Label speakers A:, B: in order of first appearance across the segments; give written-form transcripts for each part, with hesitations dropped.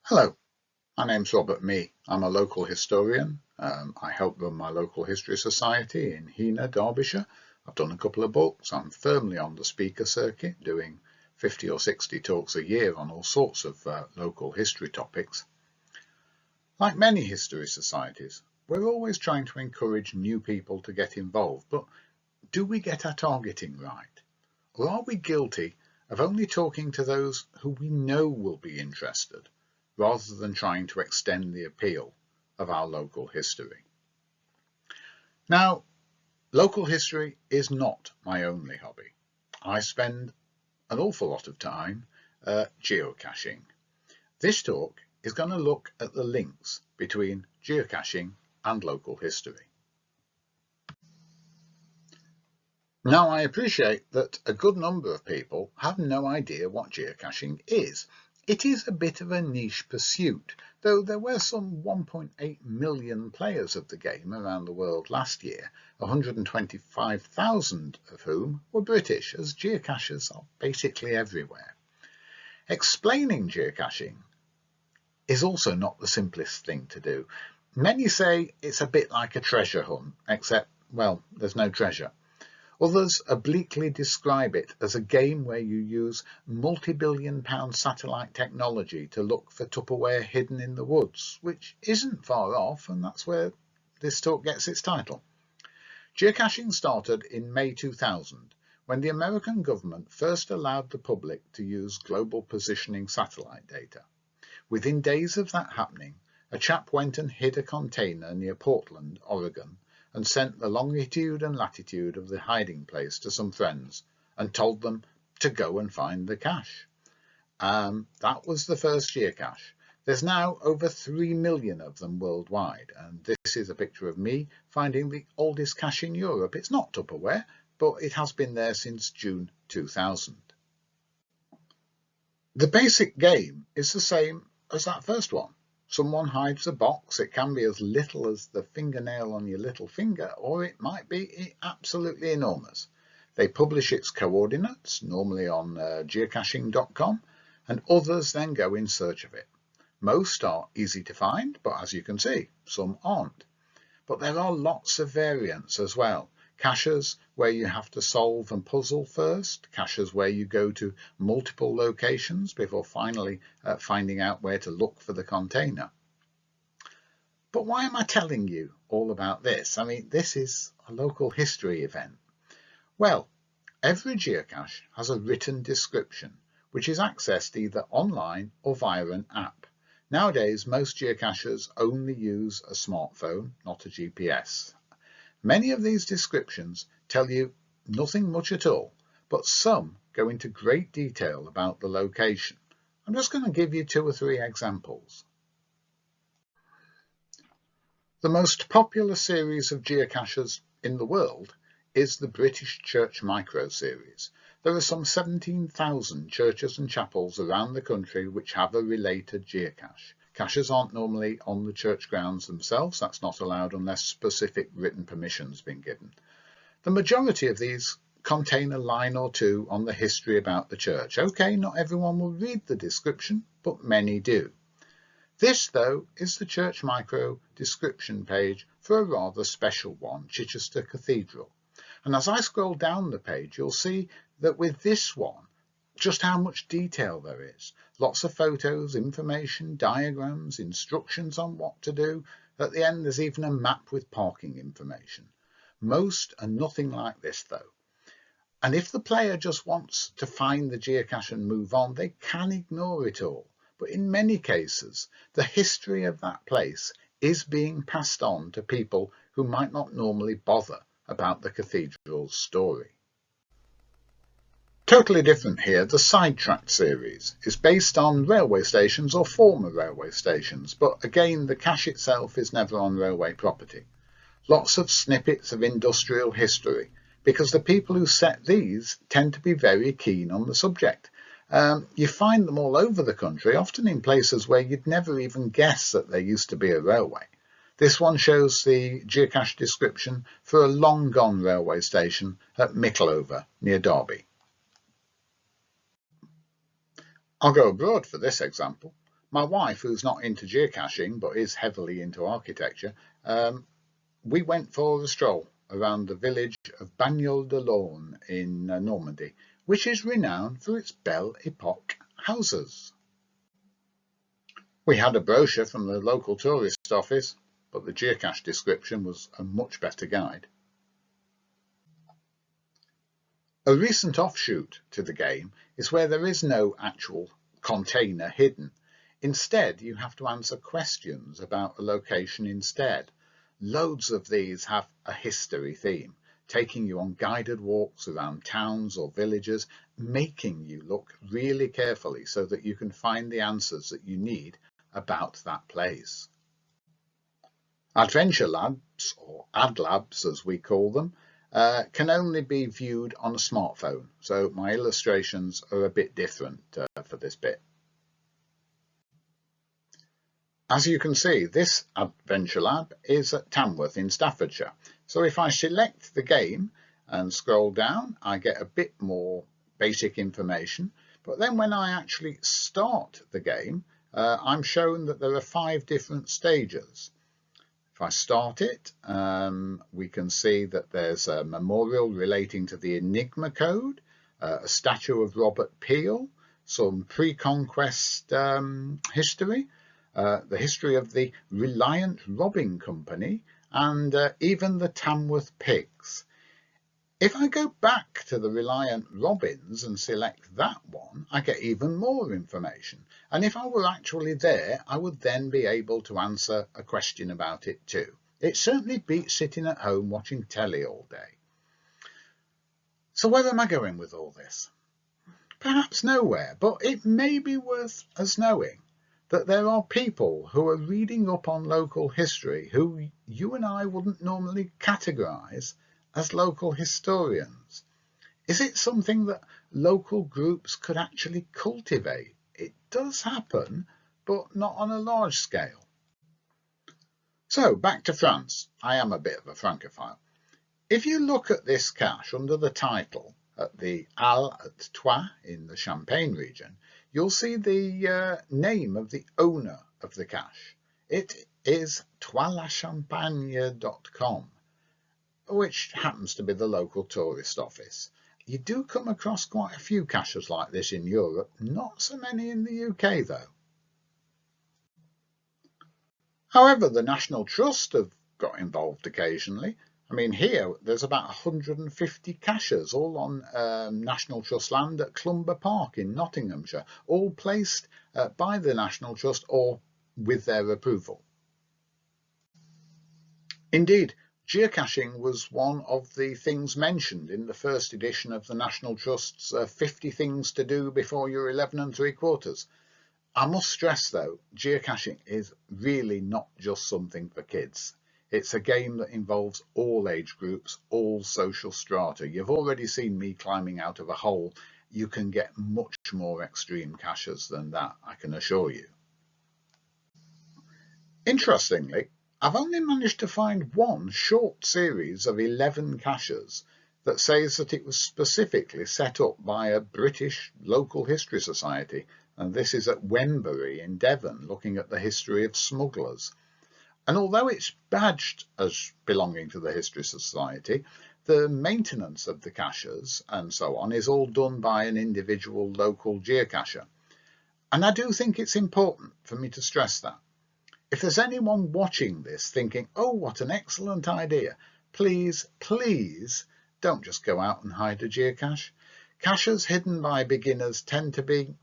A: Hello, my name's Robert Mee. I'm a local historian. I help run my local history society in Heanor, Derbyshire. I've done a couple of books. I'm firmly on the speaker circuit, doing 50 or 60 talks a year on all sorts of local history topics. Like many history societies, we're always trying to encourage new people to get involved, but do we get our targeting right? Or are we guilty of only talking to those who we know will be interested, rather than trying to extend the appeal of our local history? Now, local history is not my only hobby. I spend an awful lot of time geocaching. This talk is going to look at the links between geocaching and local history. Now, I appreciate that a good number of people have no idea what geocaching is. It is a bit of a niche pursuit, though there were some 1.8 million players of the game around the world last year, 125,000 of whom were British, as geocachers are basically everywhere. Explaining geocaching is also not the simplest thing to do. Many say it's a bit like a treasure hunt, except, well, there's no treasure. Others obliquely describe it as a game where you use multi-billion-pound satellite technology to look for Tupperware hidden in the woods, which isn't far off, and that's where this talk gets its title. Geocaching started in May 2000, when the American government first allowed the public to use global positioning satellite data. Within days of that happening, a chap went and hid a container near Portland, Oregon, and sent the longitude and latitude of the hiding place to some friends and told them to go and find the cache. That was the first geocache. There's now over 3 million of them worldwide, and this is a picture of me finding the oldest cache in Europe. It's not Tupperware, but it has been there since June 2000. The basic game is the same as that first one. Someone hides a box. It can be as little as the fingernail on your little finger, or it might be absolutely enormous. They publish its coordinates, normally on geocaching.com, and others then go in search of it. Most are easy to find, but as you can see, some aren't. But there are lots of variants as well. Caches where you have to solve and puzzle first, caches where you go to multiple locations before finally finding out where to look for the container. But why am I telling you all about this? I mean, this is a local history event. Well, every geocache has a written description, which is accessed either online or via an app. Nowadays, most geocachers only use a smartphone, not a GPS. Many of these descriptions tell you nothing much at all, but some go into great detail about the location. I'm just going to give you 2 or 3 examples. The most popular series of geocaches in the world is the British Church Micro series. There are some 17,000 churches and chapels around the country which have a related geocache. Caches aren't normally on the church grounds themselves. That's not allowed unless specific written permission's been given. The majority of these contain a line or 2 on the history about the church. Okay, not everyone will read the description, but many do. This, though, is the Church Micro description page for a rather special one, Chichester Cathedral. And as I scroll down the page, you'll see that with this one, just how much detail there is. Lots of photos, information, diagrams, instructions on what to do. At the end, there's even a map with parking information. Most are nothing like this, though. And if the player just wants to find the geocache and move on, they can ignore it all. But in many cases, the history of that place is being passed on to people who might not normally bother about the cathedral's story. Totally different here, the Sidetrack series is based on railway stations or former railway stations, but again the cache itself is never on railway property. Lots of snippets of industrial history, because the people who set these tend to be very keen on the subject. You find them all over the country, often in places where you'd never even guess that there used to be a railway. This one shows the geocache description for a long-gone railway station at Mickleover, near Derby. I'll go abroad for this example. My wife, who's not into geocaching but is heavily into architecture, we went for a stroll around the village of Banel Delon in Normandy, which is renowned for its Belle Epoque houses. We had a brochure from the local tourist office, but the geocache description was a much better guide. A recent offshoot to the game is where there is no actual container hidden. Instead, you have to answer questions about a location instead. Loads of these have a history theme, taking you on guided walks around towns or villages, making you look really carefully so that you can find the answers that you need about that place. Adventure labs, or ad labs as we call them, can only be viewed on a smartphone, so my illustrations are a bit different for this bit. As you can see, this Adventure Lab is at Tamworth in Staffordshire. So if I select the game and scroll down, I get a bit more basic information. But then when I actually start the game, I'm shown that there are 5 different stages. If I start it, we can see that there's a memorial relating to the Enigma Code, a statue of Robert Peel, some pre-conquest history, the history of the Reliant Robbing Company, and even the Tamworth Pigs. If I go back to the Reliant Robins and select that one, I get even more information. And if I were actually there, I would then be able to answer a question about it too. It certainly beats sitting at home watching telly all day. So where am I going with all this? Perhaps nowhere, but it may be worth us knowing that there are people who are reading up on local history who you and I wouldn't normally categorise as local historians. Is it something that local groups could actually cultivate? It does happen, but not on a large scale. So back to France. I am a bit of a francophile. If you look at this cache under the title at the Al at Troyes in the Champagne region, you'll see the name of the owner of the cache. It is troislachampagne.com, which happens to be the local tourist office. You do come across quite a few caches like this in Europe, not so many in the UK though. However, the National Trust have got involved occasionally. I mean, here there's about 150 caches, all on National Trust land at Clumber Park in Nottinghamshire, all placed by the National Trust or with their approval. Indeed, geocaching was one of the things mentioned in the first edition of the National Trust's 50 things to do before you're 11 3/4. I must stress though, geocaching is really not just something for kids. It's a game that involves all age groups, all social strata. You've already seen me climbing out of a hole. You can get much more extreme caches than that, I can assure you. Interestingly, I've only managed to find one short series of 11 caches that says that it was specifically set up by a British local history society, and this is at Wembury in Devon, looking at the history of smugglers. And although it's badged as belonging to the History Society, the maintenance of the caches and so on is all done by an individual local geocacher. And I do think it's important for me to stress that. If there's anyone watching this thinking, oh, what an excellent idea, please, please don't just go out and hide a geocache. Caches hidden by beginners tend to be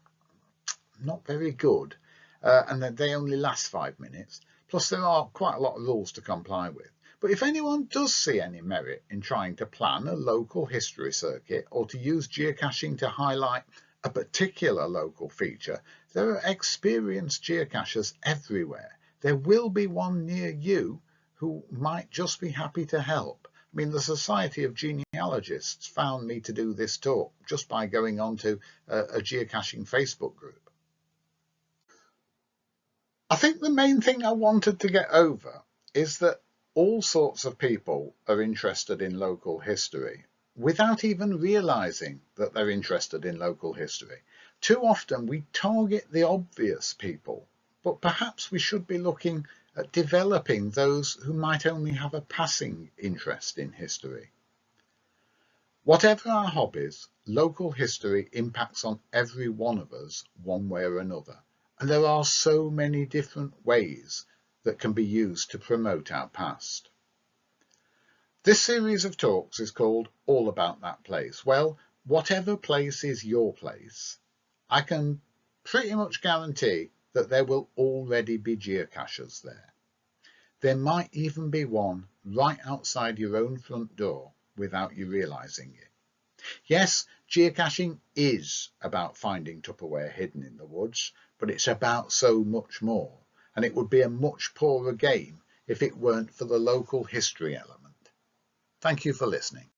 A: not very good, and that they only last 5 minutes. Plus, there are quite a lot of rules to comply with. But if anyone does see any merit in trying to plan a local history circuit or to use geocaching to highlight a particular local feature, there are experienced geocachers everywhere. There will be one near you who might just be happy to help. I mean, the Society of Genealogists found me to do this talk just by going onto a geocaching Facebook group. I think the main thing I wanted to get over is that all sorts of people are interested in local history without even realizing that they're interested in local history. Too often we target the obvious people but perhaps we should be looking at developing those who might only have a passing interest in history. Whatever our hobbies, local history impacts on every one of us one way or another, and there are so many different ways that can be used to promote our past. This series of talks is called All About That Place. Well, whatever place is your place, I can pretty much guarantee that there will already be geocachers there. There might even be one right outside your own front door without you realising it. Yes, geocaching is about finding Tupperware hidden in the woods, but it's about so much more, and it would be a much poorer game if it weren't for the local history element. Thank you for listening.